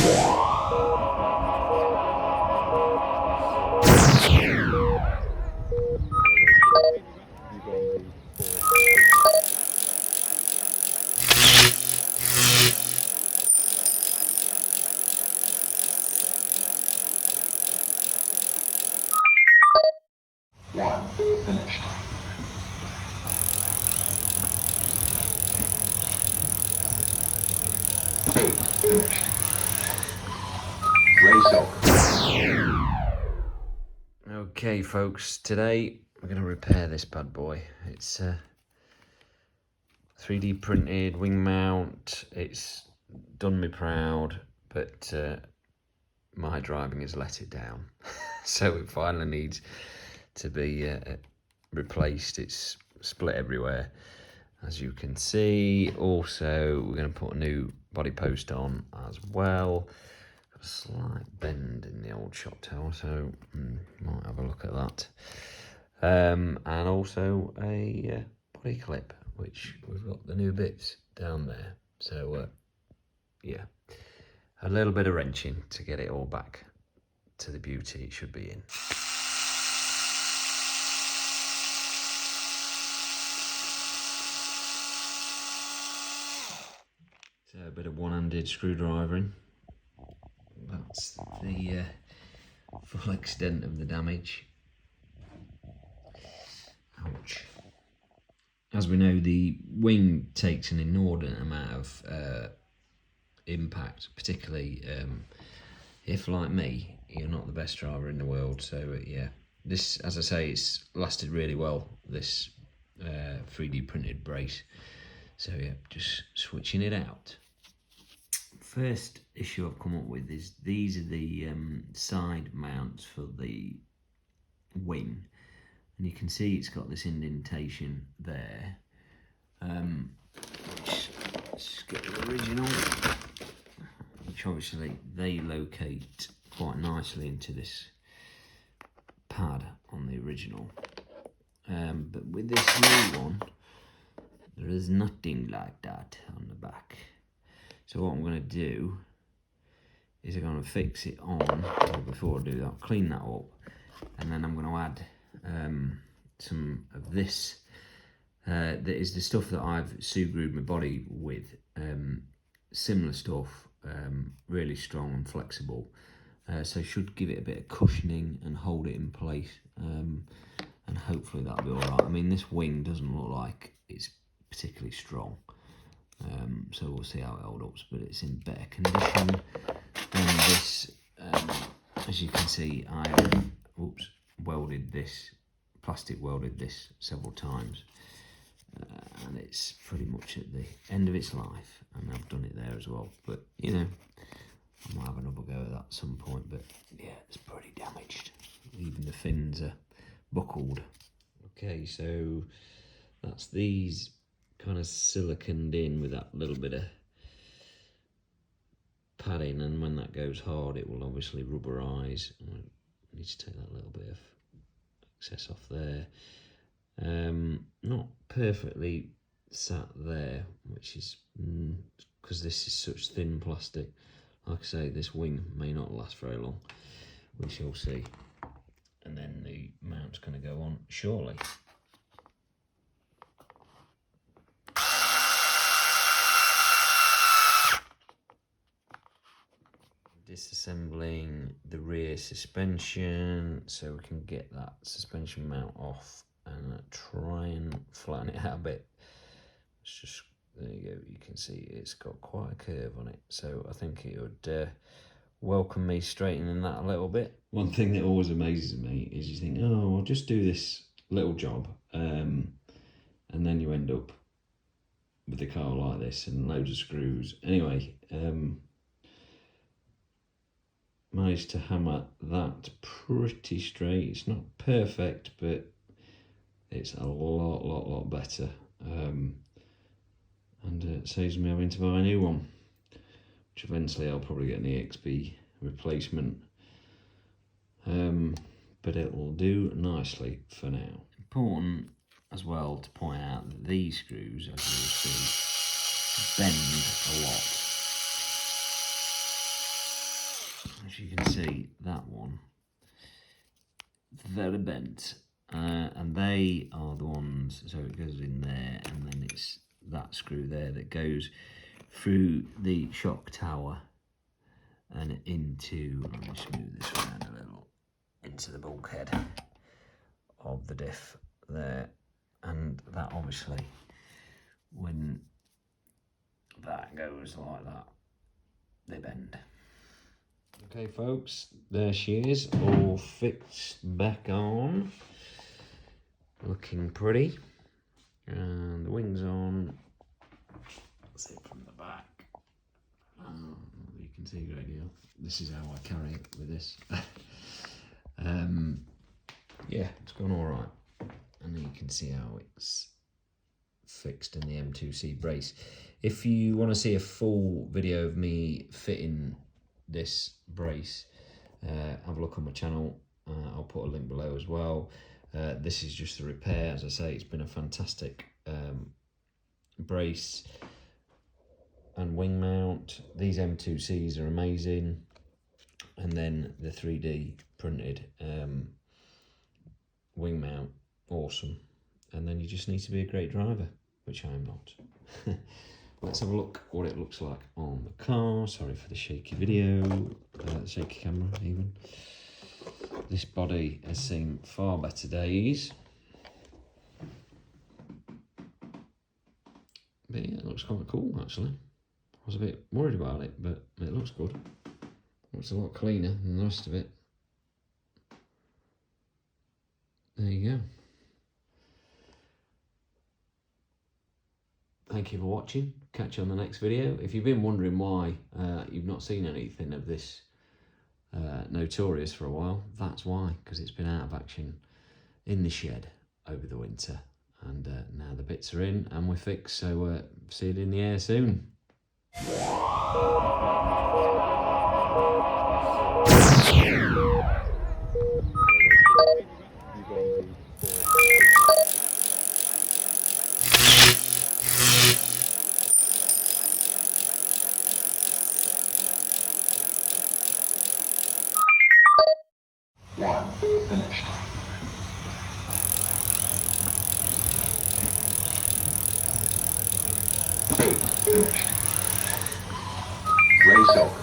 Finished. Finished. Race over. Okay folks, today we're going to repair this bad boy. It's a 3D printed wing mount. It's done me proud, but my driving has let it down. So it finally needs to be replaced. It's split everywhere, as you can see. Also, we're going to put a new body post on as well. Got a slight bend in the old shot tower, so might have a look at that. And also a body clip, which we've got the new bits down there. So yeah, a little bit of wrenching to get it all back to the beauty it should be in. So a bit of one-handed screwdrivering. That's the full extent of the damage. Ouch. As we know, the wing takes an inordinate amount of impact, particularly if, like me, you're not the best driver in the world. So yeah, this, as I say, it's lasted really well, this 3D printed brace. So yeah, just switching it out. First issue I've come up with is these are the side mounts for the wing, and you can see it's got this indentation there. Let's get the original, which obviously they locate quite nicely into this pad on the original. But with this new one, there is nothing like that on the back. So what I'm going to do is I'm going to fix it on, or before I do that, I'll clean that up, and then I'm going to add some of this. That is the stuff that I've sous-glued my body with. Similar stuff, really strong and flexible. So should give it a bit of cushioning and hold it in place. And hopefully that'll be alright. I mean, this wing doesn't look like it's particularly strong. So we'll see how it holds up, but it's in better condition than this. As you can see, I've welded this, plastic welded this several times, and it's pretty much at the end of its life, and I've done it there as well. But you know, I might have another go at that at some point. But yeah, it's pretty damaged. Even the fins are buckled. Okay, so that's these kind of siliconed in with that little bit of padding, and when that goes hard it will obviously rubberize. I need to take that little bit of excess off there. Not perfectly sat there, which is because this is such thin plastic. Like I say, this wing may not last very long. We shall see. And then the mount's going to go on shortly. Disassembling the rear suspension so we can get that suspension mount off and try and flatten it out a bit. It's just, there you go, you can see it's got quite a curve on it, so I think it would welcome me straightening that a little bit. One thing that always amazes me is you think, oh, I'll just do this little job, and then you end up with a car like this and loads of screws. Anyway, managed to hammer that pretty straight. It's not perfect, but it's a lot better. And it saves me having to buy a new one, which eventually I'll probably get an EXP replacement. But it will do nicely for now. Important as well to point out that these screws, as you will see, bend a lot. as you can see, that one very bent, and they are the ones, so it goes in there, and then it's that screw there that goes through the shock tower and into, let me smooth this around a little, into the bulkhead of the diff there. And that obviously, when that goes like that, they bend. Okay folks, there she is, all fixed back on, looking pretty, and the wings on. See it from the back. You can see a great deal. This is how I carry it with this. Yeah, it's gone all right, and you can see how it's fixed in the M2C brace. If you want to see a full video of me fitting this brace, have a look on my channel. I'll put a link below as well. This is just the repair. As I say, it's been a fantastic brace and wing mount. These M2Cs are amazing, and then the 3D printed wing mount, awesome. And then you just need to be a great driver, which I am not. Let's have a look what it looks like on the car. Sorry for the shaky video, shaky camera even. This body has seen far better days. But yeah, it looks quite cool actually. I was a bit worried about it, but it looks good. Looks a lot cleaner than the rest of it. There you go. Thank you for watching. Catch you on the next video. If you've been wondering why you've not seen anything of this Notorious for a while, that's why, because it's been out of action in the shed over the winter, and now the bits are in and we're fixed, so see it in the air soon. Finished. Finished. Race over.